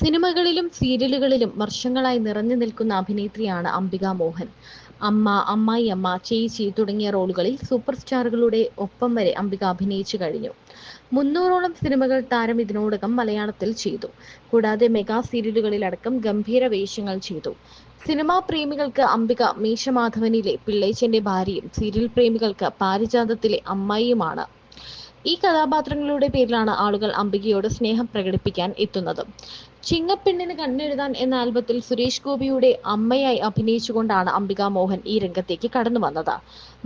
സിനിമകളിലും സീരിയലുകളിലും വർഷങ്ങളായി നിറഞ്ഞു നിൽക്കുന്ന അഭിനേത്രിയാണ് അംബിക മോഹൻ. അമ്മ, അമ്മായിയമ്മ, ചേച്ചി തുടങ്ങിയ റോളുകളിൽ സൂപ്പർ സ്റ്റാറുകളുടെ ഒപ്പം വരെ അംബിക അഭിനയിച്ചു കഴിഞ്ഞു. 300ഓളം സിനിമകൾ താരം ഇതിനോടകം മലയാളത്തിൽ ചെയ്തു. കൂടാതെ മെഗാ സീരിയലുകളിലടക്കം ഗംഭീര വേഷങ്ങൾ ചെയ്തു. സിനിമാ പ്രേമികൾക്ക് അംബിക മീശമാധവനിലെ പിള്ളേച്ചന്റെ ഭാര്യയും സീരിയൽ പ്രേമികൾക്ക് പാരിജാതത്തിലെ അമ്മായിയുമാണ്. ഈ കഥാപാത്രങ്ങളുടെ പേരിലാണ് ആളുകൾ അംബികയോട് സ്നേഹം പ്രകടിപ്പിക്കാൻ എത്തുന്നത്. ചിങ്ങപ്പെണ്ണിന് കണ്ണെഴുതാൻ എന്ന ആൽബത്തിൽ സുരേഷ് ഗോപിയുടെ അമ്മയായി അഭിനയിച്ചുകൊണ്ടാണ് അംബിക മോഹൻ ഈ രംഗത്തേക്ക് കടന്നു വന്നത്.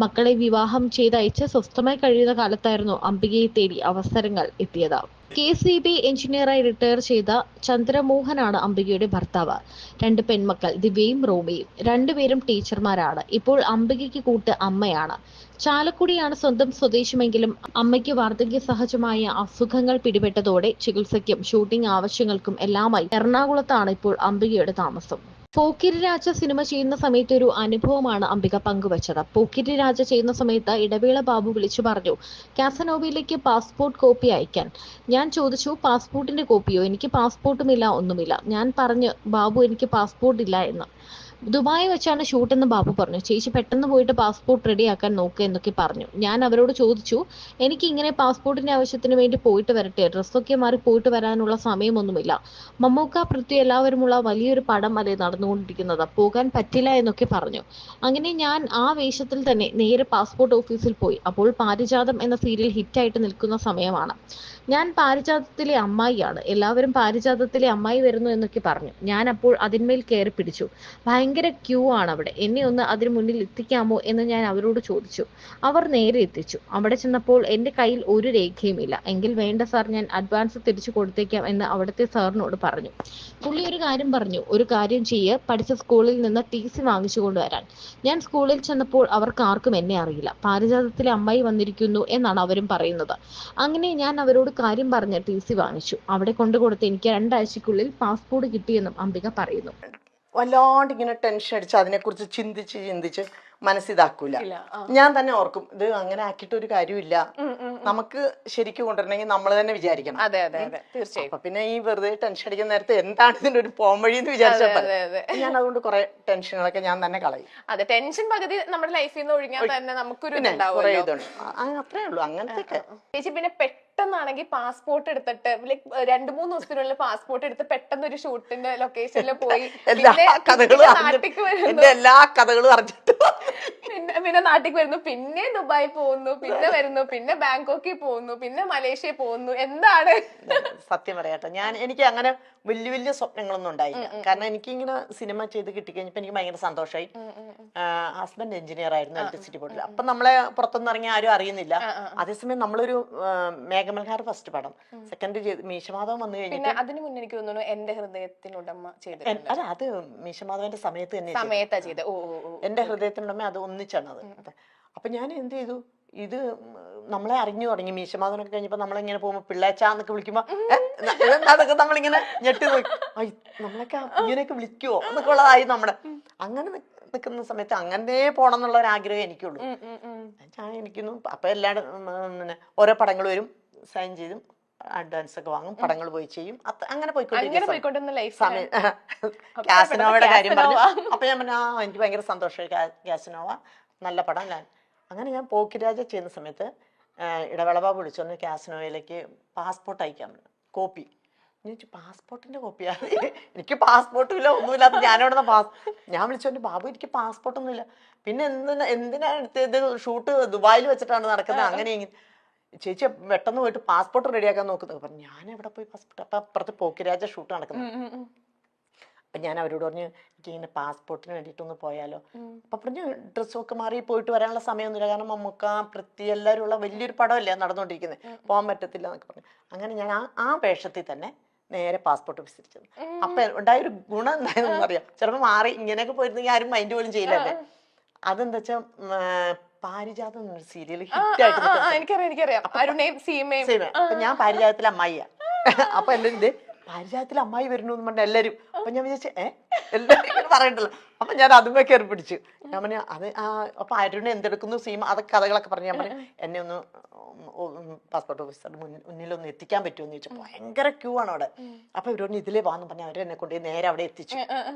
മക്കളെ വിവാഹം ചെയ്തയച്ച് സ്വസ്ഥമായി കഴിയുന്ന കാലത്തായിരുന്നു അംബികയെ തേടി അവസരങ്ങൾ എത്തിയത്. KCB എഞ്ചിനീയറായി റിട്ടയർ ചെയ്ത ചന്ദ്രമോഹനാണ് അംബികയുടെ ഭർത്താവ്. 2 പെൺമക്കൾ ദിവ്യയും റോമിയും. രണ്ടുപേരും ടീച്ചർമാരാണ്. ഇപ്പോൾ അംബികയ്ക്ക് കൂട്ട് അമ്മയാണ്. ചാലക്കുടിയാണ് സ്വന്തം സ്വദേശമെങ്കിലും അമ്മയ്ക്ക് വാർദ്ധക്യ സഹജമായ അസുഖങ്ങൾ പിടിപെട്ടതോടെ ചികിത്സയ്ക്കും ഷൂട്ടിംഗ് ആവശ്യങ്ങൾക്കും എല്ലാമായി എറണാകുളത്താണ് ഇപ്പോൾ അംബികയുടെ താമസം. പോക്കിരി രാജ സിനിമ ചെയ്യുന്ന സമയത്ത് ഒരു അനുഭവമാണ് അംബിക പങ്കുവച്ചത്. പോക്കിരി രാജ ചെയ്യുന്ന സമയത്ത് ഇടവേള ബാബു വിളിച്ചു പറഞ്ഞു, കാസനോവയിലേക്ക് പാസ്പോർട്ട് കോപ്പി അയക്കാൻ. ഞാൻ ചോദിച്ചു, പാസ്പോർട്ടിന്റെ കോപ്പിയോ? എനിക്ക് പാസ്പോർട്ടുമില്ല, ഒന്നുമില്ല. ഞാൻ പറഞ്ഞു, ബാബു എനിക്ക് പാസ്പോർട്ട് ഇല്ല എന്ന്. ദുബായ് വെച്ചാണ് ഷൂട്ട് എന്ന് ബാബു പറഞ്ഞു. ചേച്ചി പെട്ടെന്ന് പോയിട്ട് പാസ്പോർട്ട് റെഡിയാക്കാൻ നോക്കുക എന്നൊക്കെ പറഞ്ഞു. ഞാൻ അവരോട് ചോദിച്ചു, എനിക്ക് ഇങ്ങനെ പാസ്പോർട്ടിന്റെ ആവശ്യത്തിന് വേണ്ടി പോയിട്ട് വരട്ടെ, ഡ്രസ്സൊക്കെ മാറി പോയിട്ട് വരാനുള്ള സമയമൊന്നുമില്ല. മമ്മൂക്ക, പൃഥ്വി എല്ലാവരുമുള്ള വലിയൊരു പടം അല്ലേ നടന്നുകൊണ്ടിരിക്കുന്നത്, പോകാൻ പറ്റില്ല എന്നൊക്കെ പറഞ്ഞു. അങ്ങനെ ഞാൻ ആ വേഷത്തിൽ തന്നെ നേരെ പാസ്പോർട്ട് ഓഫീസിൽ പോയി. അപ്പോൾ പാരിജാതം എന്ന സീരിയൽ ഹിറ്റായിട്ട് നിൽക്കുന്ന സമയമാണ്. ഞാൻ പാരിജാതത്തിലെ അമ്മായിയാണ്, എല്ലാവരും പാരിജാതത്തിലെ അമ്മായി വരുന്നു എന്നൊക്കെ പറഞ്ഞു. ഞാൻ അപ്പോൾ അതിന്മേൽ കയറി പിടിച്ചു. ഭയങ്കര ക്യൂ ആണ് അവിടെ. എന്നെ ഒന്ന് അതിന് മുന്നിൽ എത്തിക്കാമോ എന്ന് ഞാൻ അവരോട് ചോദിച്ചു. അവർ നേരെ എത്തിച്ചു. അവിടെ ചെന്നപ്പോൾ എൻ്റെ കയ്യിൽ ഒരു രേഖയുമില്ല. എങ്കിൽ വേണ്ട സാർ, ഞാൻ അഡ്വാൻസ് തിരിച്ചു കൊടുത്തേക്കാം എന്ന് അവിടുത്തെ സാറിനോട് പറഞ്ഞു. പുള്ളി ഒരു കാര്യം പറഞ്ഞു, ഒരു കാര്യം ചെയ്യ്, പഠിച്ച സ്കൂളിൽ നിന്ന് TC വാങ്ങിച്ചു കൊണ്ടുവരാൻ. ഞാൻ സ്കൂളിൽ ചെന്നപ്പോൾ അവർക്ക് ആർക്കും എന്നെ അറിയില്ല. പാരിജാതത്തിലെ അമ്മായി വന്നിരിക്കുന്നു എന്നാണ് അവരും പറയുന്നത്. അങ്ങനെ ഞാൻ അവരോട് കാര്യം പറഞ്ഞ് TC വാങ്ങിച്ചു. അവിടെ കൊണ്ടുകൊടുത്ത് എനിക്ക് 2 ആഴ്ചക്കുള്ളിൽ പാസ്പോർട്ട് കിട്ടിയെന്നും അംബിക പറയുന്നു. വല്ലാണ്ട് ഇങ്ങനെ ടെൻഷൻ അടിച്ച് അതിനെക്കുറിച്ച് ചിന്തിച്ച് മനസ്സിതാക്കൂല. ഞാൻ തന്നെ ഓർക്കും, ഇത് അങ്ങനെ ആക്കിയിട്ട് ഒരു കാര്യമില്ല, നമുക്ക് ശരിക്കും കൊണ്ടുവരണമെങ്കിൽ നമ്മൾ തന്നെ വിചാരിക്കണം. അതെ അതെ അതെ തീർച്ചയായും. അപ്പൊ പിന്നെ ഈ വെറുതെ ടെൻഷൻ അടിക്കുന്ന നേരത്തെ എന്താണ് ഇതിന്റെ ഒരു പോംവഴി എന്ന് വിചാരിച്ചപ്പോൾ ഞാൻ അതുകൊണ്ട് കുറെ ടെൻഷനുകളൊക്കെ ഞാൻ തന്നെ കളയും. അതെ, ടെൻഷൻ പകുതി നമ്മുടെ ലൈഫിൽ നിന്ന് ഒഴിഞ്ഞാൽ തന്നെ നമുക്കൊരു കുറെ ഇതുണ്ട്. അത്രേ ഉള്ളൂ അങ്ങനത്തെ. ചേച്ചി പിന്നെ പെട്ടെന്നാണെങ്കിൽ പാസ്പോർട്ട് എടുത്തിട്ട് 2-3 ദിവസത്തിനുള്ളിൽ പാസ്പോർട്ട് എടുത്ത് പെട്ടെന്ന് ഒരു ഷൂട്ടിന്റെ ലൊക്കേഷനിൽ പോയി എല്ലാ കഥകളും അറിഞ്ഞിട്ട് പിന്നെ നാട്ടിലേക്ക് വരുന്നു, പിന്നെ ദുബായി പോകുന്നു, പിന്നെ വരുന്നു, പിന്നെ ബാങ്കോക്കിൽ പോകുന്നു, പിന്നെ മലേഷ്യയിൽ പോകുന്നു. എന്താണ് സത്യം പറയാട്ടോ, എനിക്ക് അങ്ങനെ വലിയ സ്വപ്നങ്ങളൊന്നും ഉണ്ടായില്ല. കാരണം എനിക്ക് ഇങ്ങനെ സിനിമ ചെയ്ത് കിട്ടിക്കഴിഞ്ഞപ്പോ എനിക്ക് ഭയങ്കര സന്തോഷമായി. ഹസ്ബൻഡ് എഞ്ചിനീയർ ആയിരുന്നു ഇലക്ട്രിസിറ്റി ബോർഡിൽ. അപ്പൊ നമ്മളെ പുറത്തൊന്നും ഇറങ്ങി ആരും അറിയുന്നില്ല. അതേസമയം നമ്മളൊരു മേഘമൽഹാർ ഫസ്റ്റ് പടം, സെക്കൻഡ് മീശമാധവൻ വന്നു കഴിഞ്ഞിട്ട് അതിന് മുന്നേ എനിക്ക് തോന്നുന്നു എന്റെ ഹൃദയത്തിനുടമ ചെയ്തത്. അല്ല, അത് മീശമാധവന്റെ സമയത്ത് തന്നെ ചെയ്തത്. എന്റെ ഹൃദയത്തിനുടമ അത് ഒന്നിച്ചാണത്. അപ്പൊ ഞാൻ എന്ത് ചെയ്തു, ഇത് നമ്മളെ അറിഞ്ഞു തുടങ്ങി. മീശമാധവനൊക്കെ കഴിഞ്ഞപ്പോ നമ്മളിങ്ങനെ പോകുമ്പോ പിള്ളേച്ചാന്നൊക്കെ വിളിക്കുമ്പോ അതൊക്കെ നമ്മളിങ്ങനെ ഞെട്ടി നോക്കി, നമ്മളൊക്കെ ഇങ്ങനെയൊക്കെ വിളിക്കുവോ എന്നൊക്കെ ഉള്ളതായി നമ്മുടെ. അങ്ങനെ നിൽക്കുന്ന സമയത്ത് അങ്ങനെ പോണം എന്നുള്ള ഒരു ആഗ്രഹം എനിക്കുള്ളൂ. ഞാൻ എനിക്കൊന്നും അപ്പൊ എല്ലാവരും പിന്നെ ഓരോ പടങ്ങൾ വരും, സൈൻ ചെയ്തും അഡ്വാൻസ് ഒക്കെ വാങ്ങും, പടങ്ങൾ പോയി ചെയ്യും. അങ്ങനെ പോയിക്കൊണ്ടിരിക്കുന്ന സമയം കാസനോവയുടെ കാര്യം പറഞ്ഞു. അപ്പൊ ഞാൻ പറഞ്ഞു, എനിക്ക് ഭയങ്കര സന്തോഷമായി, കാസനോവ നല്ല പടം. അങ്ങനെ ഞാൻ പോക്കിരാജ ചെയ്യുന്ന സമയത്ത് ഇടവേളബാബു വിളിച്ചോന്ന് കാസനോവയിലേക്ക് പാസ്പോർട്ട് അയക്കാൻ കോപ്പി. പാസ്പോർട്ടിന്റെ കോപ്പിയാണ്, എനിക്ക് പാസ്പോർട്ടും ഇല്ല, ഒന്നുമില്ലാത്ത ഞാനവിടെ ഞാൻ വിളിച്ചോണ്ട്, ബാബു എനിക്ക് പാസ്പോർട്ടൊന്നും ഇല്ല. പിന്നെ എന്തിനാണ് എടുത്തത്, ഷൂട്ട് ദുബായിൽ വെച്ചിട്ടാണ് നടക്കുന്നത്. അങ്ങനെ ചേച്ചി പെട്ടെന്ന് പോയിട്ട് പാസ്പോർട്ട് റെഡിയാക്കാൻ നോക്കുന്നത് പറഞ്ഞു. ഞാൻ എവിടെ പോയി പാസ്പോർട്ട്? അപ്പൊ അപ്പുറത്ത് പോക്കിരാജ ഷൂട്ട് നടക്കുന്നത്. അപ്പൊ ഞാൻ അവരോട് പറഞ്ഞു, എനിക്ക് ഇങ്ങനെ പാസ്പോർട്ടിന് വേണ്ടിയിട്ടൊന്ന് പോയാലോ. അപ്പൊ പറഞ്ഞു, ഡ്രസ്സൊക്കെ മാറി പോയിട്ട് വരാനുള്ള സമയമൊന്നുമില്ല, കാരണം മമ്മൂക്ക, പൃഥ്വി എല്ലാവരും ഉള്ള വലിയൊരു പടമല്ലേ നടന്നുകൊണ്ടിരിക്കുന്നത്, പോകാൻ പറ്റത്തില്ല എന്നൊക്കെ പറഞ്ഞു. അങ്ങനെ ഞാൻ ആ വേഷത്തിൽ തന്നെ നേരെ പാസ്പോർട്ട് ഓഫീസ് തിരിച്ചത്. അപ്പൊ ഉണ്ടായൊരു ഗുണം എന്തായെന്ന് അറിയാം, ചിലപ്പോൾ മാറി ഇങ്ങനെയൊക്കെ പോയിരുന്നെങ്കിൽ ആരും മൈൻഡ് പോലും ചെയ്യില്ലല്ലേ. അതെന്താ വെച്ചാൽ പാരിജാതം സീരിയൽ ഹിറ്റായിട്ട്, അപ്പൊ ഞാൻ പാരിജാതത്തിലെ അമ്മായിയാ. അപ്പൊ എന്റെ ഇത് പാരിജാതത്തിൽ അമ്മായി വരുന്നു എന്ന് പറഞ്ഞ എല്ലാരും. അപ്പൊ ഞാൻ വിചാരിച്ചു എല്ലാരും ഇങ്ങനെ പറയണ്ടല്ലോ. അപ്പൊ ഞാൻ അതുമേ കയറി പിടിച്ചു. ഞാൻ പറഞ്ഞു അത് അപ്പൊ അരുണ് എന്തെടുക്കുന്നു സീമ, അതൊക്കെ കഥകളൊക്കെ പറഞ്ഞു. ഞാൻ പറഞ്ഞു എന്നെ ഒന്ന് പാസ്പോർട്ട് ഓഫീസറുടെ മുന്നിലൊന്ന് എത്തിക്കാൻ പറ്റുമെന്ന് ചോദിച്ചു. ഭയങ്കര ക്യൂ ആണ് അവിടെ. അപ്പൊ ഇവരൊന്ന് ഇതിലേ പോകാന്ന് പറഞ്ഞാൽ അവരെന്നെ കൊണ്ട് നേരെ അവിടെ എത്തിച്ചു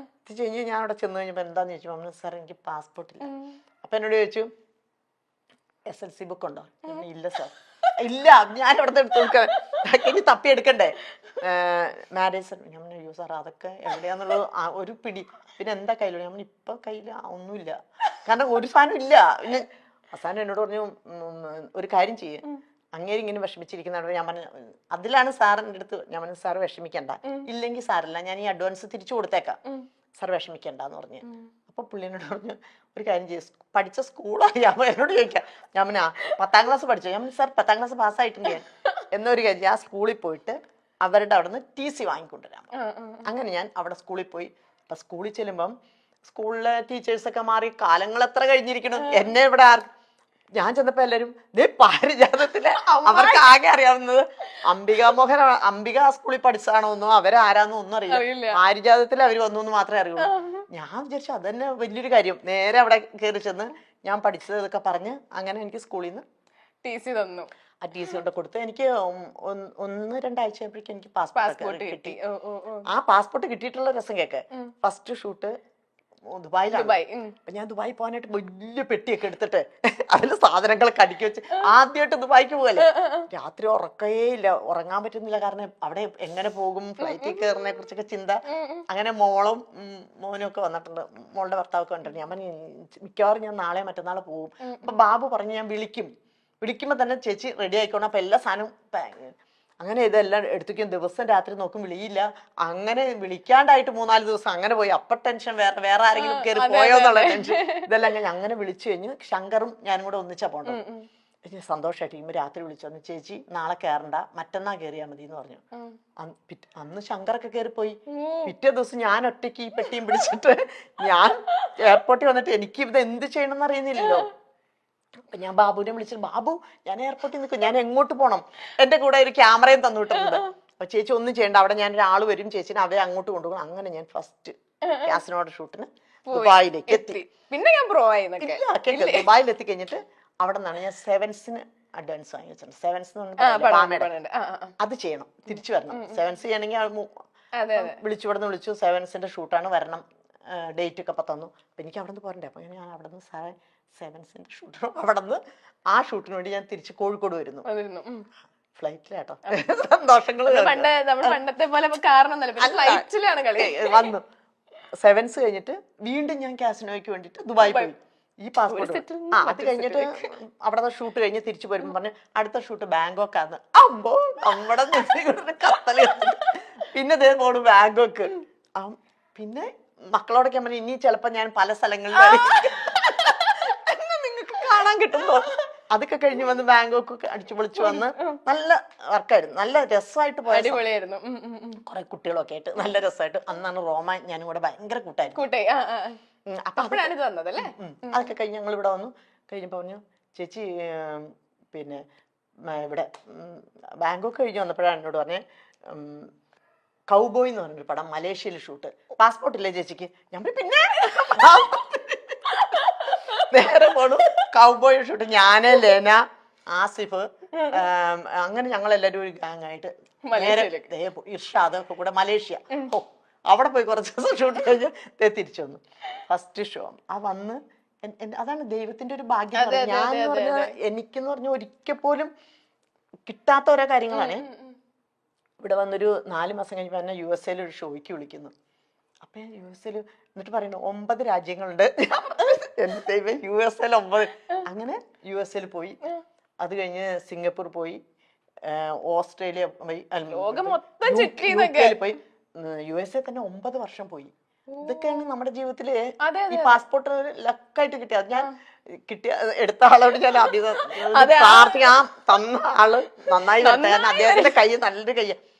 കഴിഞ്ഞാൽ ഞാൻ അവിടെ ചെന്ന് കഴിഞ്ഞപ്പോ എന്താന്ന് ചോദിച്ചു. പറഞ്ഞു സാർ എനിക്ക് പാസ്പോർട്ട് ഇല്ല. അപ്പൊ എന്നോട് ചോദിച്ചു SLC ബുക്ക് ഉണ്ടോ? ഇല്ല സാർ. ഇല്ല, ഞാൻ അവിടെ എടുത്തു കൊടുക്കാൻ ഇനി തപ്പി എടുക്കണ്ടേ മാരേജ്. ഞാൻ അയ്യോ സാർ അതൊക്കെ എവിടെയാന്നുള്ളത് ഒരു പിടി. പിന്നെ എന്താ കയ്യിലുള്ള? ഞാൻ ഇപ്പൊ കയ്യിൽ ഒന്നുമില്ല, കാരണം ഒരു സാധനം ഇല്ല. പിന്നെ അവസാനം എന്നോട് പറഞ്ഞു ഒരു കാര്യം ചെയ്യേ, അങ്ങേര് ഇങ്ങനെ വിഷമിച്ചിരിക്കുന്നതാണ്. ഞാൻ പറഞ്ഞു അതിലാണ് സാറിൻ്റെ അടുത്ത് ഞാൻ പറഞ്ഞു സാറ് വിഷമിക്കണ്ട, ഇല്ലെങ്കിൽ സാറില്ല, ഞാൻ ഈ അഡ്വാൻസ് തിരിച്ചു കൊടുത്തേക്കാം, സാർ വിഷമിക്കണ്ടെന്ന് പറഞ്ഞു. അപ്പൊ പുള്ളി എന്നോട് പറഞ്ഞു ഒരു കാര്യം ചെയ്യും, പഠിച്ച സ്കൂളറിയാമോ എന്നോട് ചോദിക്കാം. ഞാൻ പിന്നെ 10ാം ക്ലാസ് പഠിച്ചു. ഞാൻ സാർ 10ാം ക്ലാസ് പാസ്സായിട്ടുണ്ട് ഞാൻ. എന്നൊരു കാര്യം, ആ സ്കൂളിൽ പോയിട്ട് അവരുടെ അവിടെ നിന്ന് TC വാങ്ങിക്കൊണ്ടുവരാം. അങ്ങനെ ഞാൻ അവിടെ സ്കൂളിൽ പോയി. അപ്പൊ സ്കൂളിൽ ചെല്ലുമ്പം സ്കൂളിലെ ടീച്ചേഴ്സൊക്കെ മാറി, കാലങ്ങൾ എത്ര കഴിഞ്ഞിരിക്കണം. എന്നെ ഇവിടെ ഞാൻ ചെന്നപ്പോ എല്ലാരും പാരിജാതത്തിലെ അവർക്ക് ആകെ അറിയാവുന്നത് അംബിക അംബിക സ്കൂളിൽ പഠിച്ചതാണോ ഒന്നും അവരാരാന്നോ ഒന്നും അറിയില്ല. പാരിജാതത്തിൽ അവര് വന്നു എന്ന് മാത്രമേ അറിയുള്ളൂ. ഞാൻ വിചാരിച്ചു അതന്നെ വലിയൊരു കാര്യം. നേരെ അവിടെ കയറി ചെന്ന് ഞാൻ പഠിച്ചത് ഇതൊക്കെ പറഞ്ഞ് അങ്ങനെ എനിക്ക് സ്കൂളിൽ നിന്ന് TC തന്നു. ആ TC കൊണ്ട് കൊടുത്ത് എനിക്ക് 1-2 ആഴ്ചയായപ്പോഴേക്കും എനിക്ക് പാസ്പോർട്ട് കിട്ടി. ആ പാസ്പോർട്ട് കിട്ടിയിട്ടുള്ള രസം കേക്ക്, ഫസ്റ്റ് ഷൂട്ട് ദുബായിലാണ്. അപ്പൊ ഞാൻ ദുബായി പോകാനായിട്ട് വലിയ പെട്ടിയൊക്കെ എടുത്തിട്ട് അതിൽ സാധനങ്ങളൊക്കെ അടുക്കി വെച്ച് ആദ്യമായിട്ട് ദുബായിക്ക് പോകല്ലേ. രാത്രി ഉറക്കേ ഇല്ല, ഉറങ്ങാൻ പറ്റുന്നില്ല, കാരണം അവിടെ എങ്ങനെ പോകും, ഫ്ലൈറ്റിൽ കയറുന്നതിനെ കുറിച്ചൊക്കെ ചിന്ത. അങ്ങനെ മോളും മോനും ഒക്കെ വന്നിട്ടുണ്ട്, മോളുടെ ഭർത്താവൊക്കെ വന്നിട്ടുണ്ട്. ഞാൻ പറഞ്ഞു മിക്കവാറും ഞാൻ നാളെ മറ്റന്നാളെ പോകും. അപ്പൊ ബാബു പറഞ്ഞു ഞാൻ വിളിക്കുമ്പോ തന്നെ ചേച്ചി റെഡി ആയിക്കോണം. അപ്പൊ എല്ലാ സാധനവും അങ്ങനെ ഇതെല്ലാം എടുത്തിരിക്കും. ദിവസം രാത്രി നോക്കും വിളിയില്ല. അങ്ങനെ വിളിക്കാണ്ടായിട്ട് 3-4 ദിവസം അങ്ങനെ പോയി. അപ്പൊ ടെൻഷൻ വേറെ ആരെങ്കിലും കയറി പോയോ എന്നുള്ള ടെൻഷൻ. ഇതെല്ലാം അങ്ങനെ വിളിച്ചു കഴിഞ്ഞ് ശങ്കറും ഞാനും കൂടെ ഒന്നിച്ചാ പോണ്ടത്. സന്തോഷമായിട്ട് ഇമ്മ രാത്രി വിളിച്ചു ചേച്ചി നാളെ കയറണ്ട, മറ്റന്നാ കയറിയാൽ മതി എന്ന് പറഞ്ഞു. അന്ന് ശങ്കറൊക്കെ കയറിപ്പോയി. പിറ്റേ ദിവസം ഞാൻ ഒറ്റയ്ക്ക് ഈ പെട്ടിയും പിടിച്ചിട്ട് ഞാൻ എയർപോർട്ടിൽ വന്നിട്ട് എനിക്ക് ഇത് എന്ത് ചെയ്യണമെന്ന് അറിയുന്നില്ലല്ലോ. അപ്പൊ ഞാൻ ബാബുവിനെ വിളിച്ചിട്ട് ബാബു ഞാൻ എയർപോർട്ടിൽ നിൽക്കും, ഞാൻ എങ്ങോട്ട് പോകണം, എന്റെ കൂടെ ഒരു ക്യാമറയും തന്നിട്ടുണ്ട്. അപ്പൊ ചേച്ചി ഒന്നും ചെയ്യണ്ട, അവിടെ ഞാൻ ഒരാൾ വരും, ചേച്ചിനെ അവരെ അങ്ങോട്ട് കൊണ്ടുപോകും. അങ്ങനെ ഞാൻ ഫസ്റ്റ് കാസിനോട് ഷൂട്ടിന് ദുബായിലേക്ക് എത്തി. പിന്നെ ഞാൻ ദുബായിൽ എത്തി കഴിഞ്ഞിട്ട് അവിടെ നിന്നാണ് ഞാൻ സെവൻസിന് അഡ്വാൻസ് വാങ്ങി വെച്ചിട്ടുണ്ട്. സെവൻസ് അത് ചെയ്യണം, തിരിച്ചു വരണം. സെവൻസ് ചെയ്യണമെങ്കിൽ വിളിച്ചു സെവൻസിന്റെ ഷൂട്ടാണ് വരണം, ഡേറ്റ് ഒക്കെ തന്നു. അപ്പൊ എനിക്ക് അവിടെ നിന്ന് പോരണ്ടേ. അപ്പൊ ഞാൻ അവിടെ നിന്ന് സെവൻസിന്റെ ഷൂട്ട് അവിടെ നിന്ന് ആ ഷൂട്ടിന് വേണ്ടി ഞാൻ തിരിച്ച് കോഴിക്കോട് വരുന്നു. ഫ്ലൈറ്റിലാട്ടോ സന്തോഷങ്ങള് വന്നു. സെവൻസ് കഴിഞ്ഞിട്ട് വീണ്ടും ഞാൻ കാസിനോയ്ക്ക് വേണ്ടിട്ട് ദുബായി പോയി. ഈ പാസ്പോർട്ട് അത് കഴിഞ്ഞിട്ട് അവിടെ ഷൂട്ട് കഴിഞ്ഞ് തിരിച്ചു വരുമ്പോ പറഞ്ഞു അടുത്ത ഷൂട്ട് ബാങ്കോക്ക് ആണ്. അമ്പോ നമ്മുടെ കത്തല്. പിന്നെ ഇതേ പോണു ബാങ്കോക്ക്. പിന്നെ മക്കളോടൊക്കെ പറഞ്ഞു ഇനി ചിലപ്പോ ഞാൻ പല സ്ഥലങ്ങളിലും നിങ്ങൾക്ക് കാണാൻ കിട്ടുമ്പോ. അതൊക്കെ കഴിഞ്ഞ് വന്ന് ബാങ്കോക്ക് അടിച്ചു പൊളിച്ചു വന്ന് നല്ല വർക്കായിരുന്നു, നല്ല രസമായിട്ട് പോയത്. കുറെ കുട്ടികളൊക്കെ ആയിട്ട് നല്ല രസമായിട്ട്. അന്നാണ് റോമ ഞാനും കൂടെ ഭയങ്കര കൂട്ടായിരുന്നു. അപ്പൊ അതൊക്കെ കഴിഞ്ഞ് ഞങ്ങൾ ഇവിടെ വന്നു. കഴിഞ്ഞപ്പോ പറഞ്ഞു ചേച്ചി പിന്നെ ഇവിടെ ബാങ്കോക്ക് കഴിഞ്ഞ് വന്നപ്പോഴാണ് എന്നോട് പറഞ്ഞേ കൗബോയ് എന്ന് പറഞ്ഞൊരു പടം മലേഷ്യയിൽ ഷൂട്ട്, പാസ്പോർട്ട് ഇല്ലേ ചേച്ചിക്ക്? ഞാൻ പിന്നെ നേരെ പോണു കൗബോയ് ഷൂട്ട്. ഞാന് ലേന ആസിഫ് അങ്ങനെ ഞങ്ങളെല്ലാരും ഒരു ഗാങ് ആയിട്ട് നേരെ ഇർഷാദ് ഒക്കെ കൂടെ മലേഷ്യ. അവിടെ പോയി കുറച്ച് ദിവസം ഷൂട്ട് കഴിഞ്ഞ് തിരിച്ചു വന്നു. ഫസ്റ്റ് ഷോ വന്ന് അതാണ് ദൈവത്തിന്റെ ഒരു ഭാഗ്യം. ഞാൻ പറഞ്ഞ എനിക്കെന്ന് പറഞ്ഞ ഒരിക്കൽ പോലും കിട്ടാത്ത ഓരോ കാര്യങ്ങളാണ്. ഇവിടെ വന്നൊരു 4 മാസം കഴിഞ്ഞപ്പോൾ എന്നെ USA ഒരു ഷോയ്ക്ക് വിളിക്കുന്നു. അപ്പൊ USA എന്നിട്ട് പറയുന്നു 9 രാജ്യങ്ങളുണ്ട്. എന്റെ ദൈവം USA 9. അങ്ങനെ USA പോയി. അത് കഴിഞ്ഞ് സിംഗപ്പൂർ പോയി, ഓസ്ട്രേലിയ പോയി, പോയി. USA തന്നെ 9 വർഷം പോയി. ഇതൊക്കെയാണ് നമ്മുടെ ജീവിതത്തില് ഈ പാസ്പോർട്ട് ലക്കായിട്ട് കിട്ടിയത്. ഞാൻ എടുത്ത ആളോട് ഞാൻ പ്രാർത്ഥിക്കാം, തന്ന ആള് നന്നായി വരട്ടെ. കാരണം അദ്ദേഹത്തിന്റെ കൈ നല്ലൊരു കൈ.